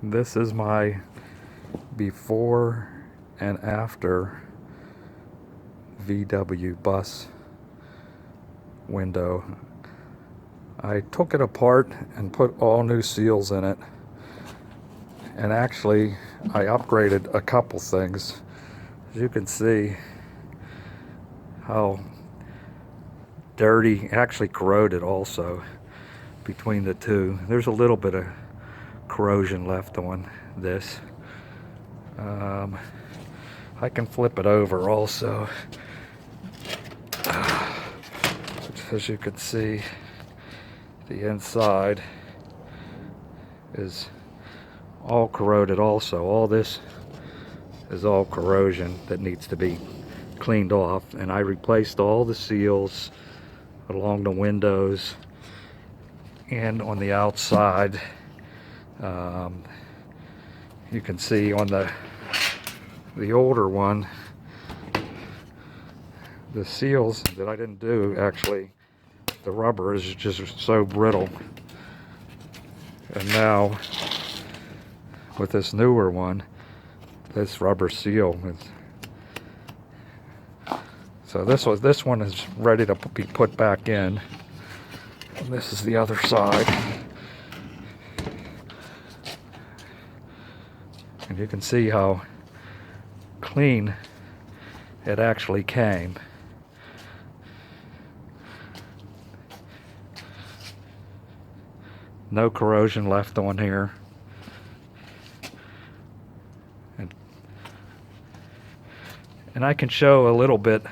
This is my before and after VW bus window. I took it apart and put all new seals in it, and actually I upgraded a couple things. As you can see how dirty, actually corroded also between the two. There's a little bit of corrosion left on this. I can flip it over also. As you can see, the inside is all corroded also. All this is all corrosion that needs to be cleaned off, and I replaced all the seals along the windows and on the outside. You can see on the older one, the seals that I didn't do, actually the rubber is just so brittle. And now with this newer one, this rubber seal is, so this one is ready to be put back in, and this is the other side. And you can see how clean it actually came. No corrosion left on here. And I can show a little bit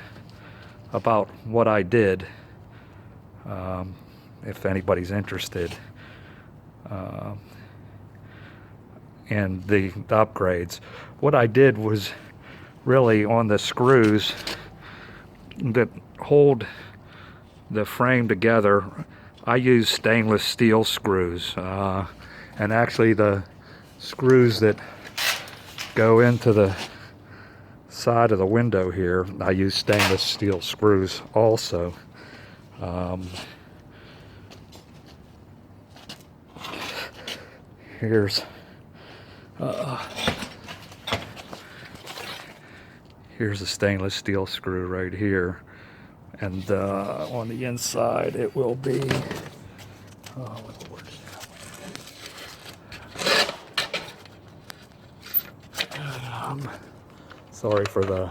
about what I did, if anybody's interested, and the upgrades. What I did was really on the screws that hold the frame together, I use stainless steel screws, and actually the screws that go into the side of the window here, I use stainless steel screws also. Here's a stainless steel screw right here, and on the inside it will be, sorry for the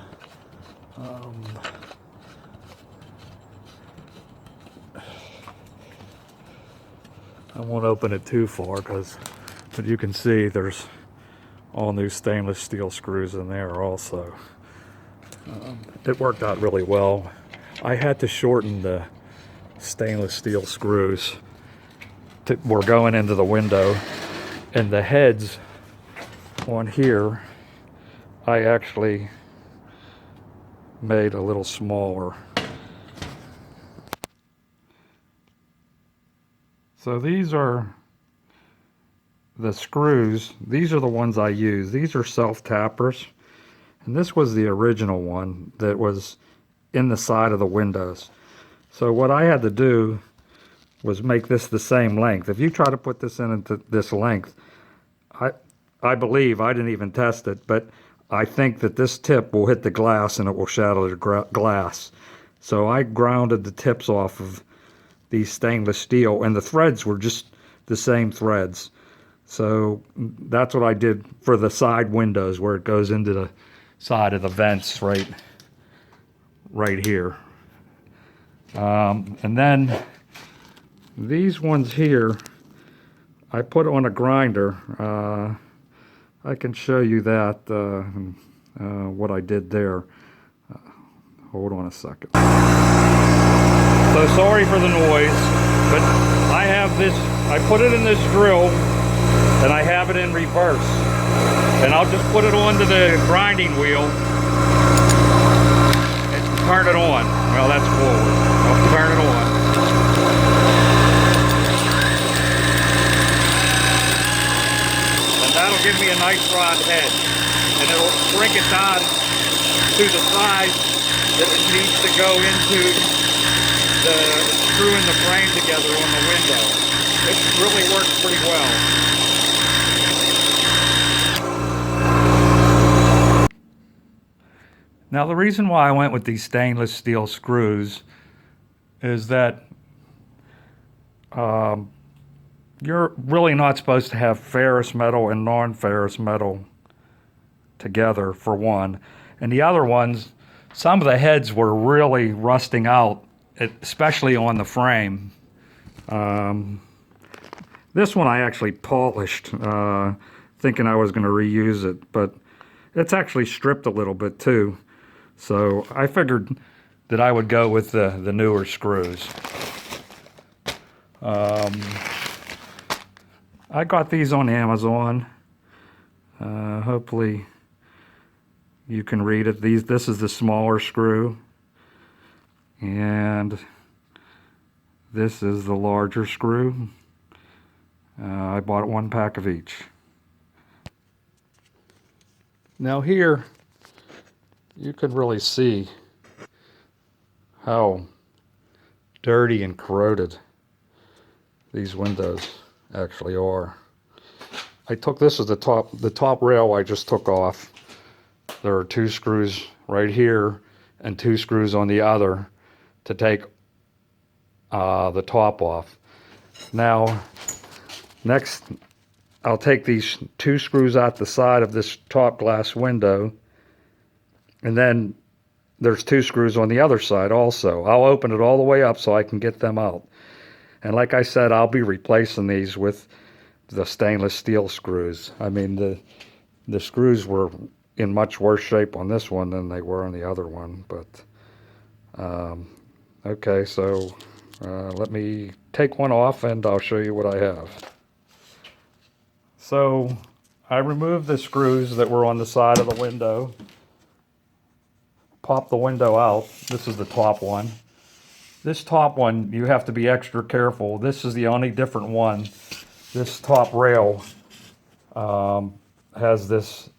I won't open it too far, but you can see there's all new stainless steel screws in there also. It worked out really well. I had to shorten the stainless steel screws that were going into the window, and the heads on here I actually made a little smaller. So these are the screws. These are the ones I use. These are self-tappers, and this was the original one that was in the side of the windows. So what I had to do was make this the same length. If you try to put this in into this length, I believe, I didn't even test it, but I think that this tip will hit the glass and it will shatter the glass. So I grounded the tips off of these stainless steel, and the threads were just the same threads. So that's what I did for the side windows, where it goes into the side of the vents right here. And then these ones here, I put on a grinder. I can show you that, what I did there. Hold on a second. So sorry for the noise, but I have this, I put it in this drill, and I have it in reverse. And I'll just put it onto the grinding wheel and turn it on. Well, that's forward. I'll turn it on. And that'll give me a nice rod head. And it'll shrink it down to the size that it needs to go into the screwing the frame together on the window. It really works pretty well. Now the reason why I went with these stainless steel screws is that you're really not supposed to have ferrous metal and non-ferrous metal together, for one. And the other ones, some of the heads were really rusting out, especially on the frame. This one I actually polished, thinking I was going to reuse it, but it's actually stripped a little bit too. So I figured that I would go with the newer screws. I got these on Amazon. Hopefully you can read it. This is the smaller screw, and this is the larger screw. I bought 1 pack of each. Now here you can really see how dirty and corroded these windows actually are. This is the top rail I just took off. There are 2 screws right here and 2 screws on the other to take the top off. Now, next I'll take these 2 screws out the side of this top glass window, and then there's 2 screws on the other side also. I'll open it all the way up so I can get them out. And like I said, I'll be replacing these with the stainless steel screws. I mean, the screws were in much worse shape on this one than they were on the other one. But okay, so let me take one off and I'll show you what I have. So I removed the screws that were on the side of the window, popped the window out. This is the top one. This top one, you have to be extra careful. This is the only different one. This top rail has this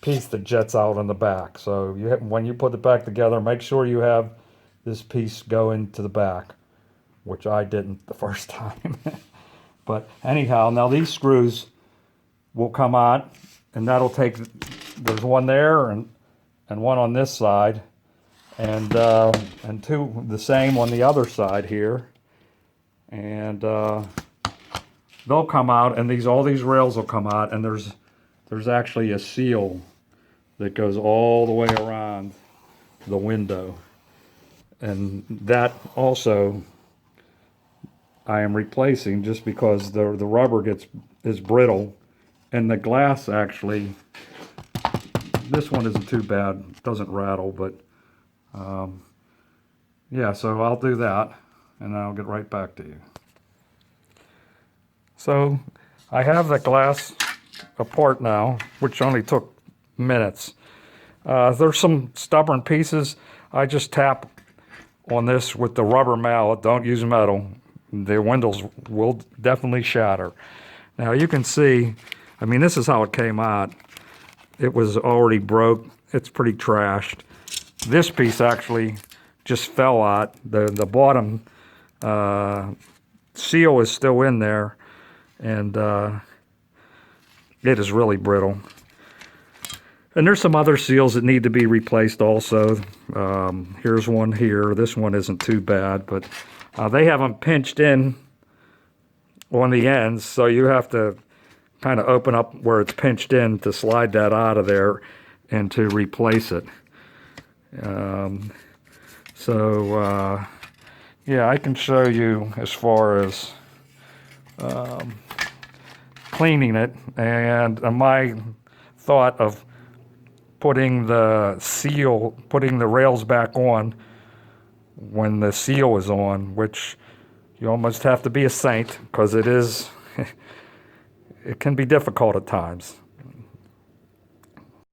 piece that jets out on the back. So when you put it back together, make sure you have this piece go into the back, which I didn't the first time. But anyhow, now these screws will come out, and that'll take, there's one there and one on this side, and 2 the same on the other side here, and they'll come out, and all these rails will come out, and there's actually a seal that goes all the way around the window, and that also I am replacing just because the rubber is brittle, and the glass actually, this one isn't too bad, it doesn't rattle, but yeah, so I'll do that and I'll get right back to you. So I have the glass apart now, which only took minutes. There's some stubborn pieces. I just tap on this with the rubber mallet. Don't use metal. The windows will definitely shatter. Now you can see, I mean, this is how it came out. It was already broke. It's pretty trashed. This piece actually just fell out. The bottom seal is still in there, and it is really brittle. And there's some other seals that need to be replaced also. Here's one here. This one isn't too bad, but they haven't pinched in on the ends, so you have to kind of open up where it's pinched in to slide that out of there and to replace it. Yeah, I can show you as far as cleaning it, and my thought of putting the rails back on when the seal is on, which you almost have to be a saint because it can be difficult at times.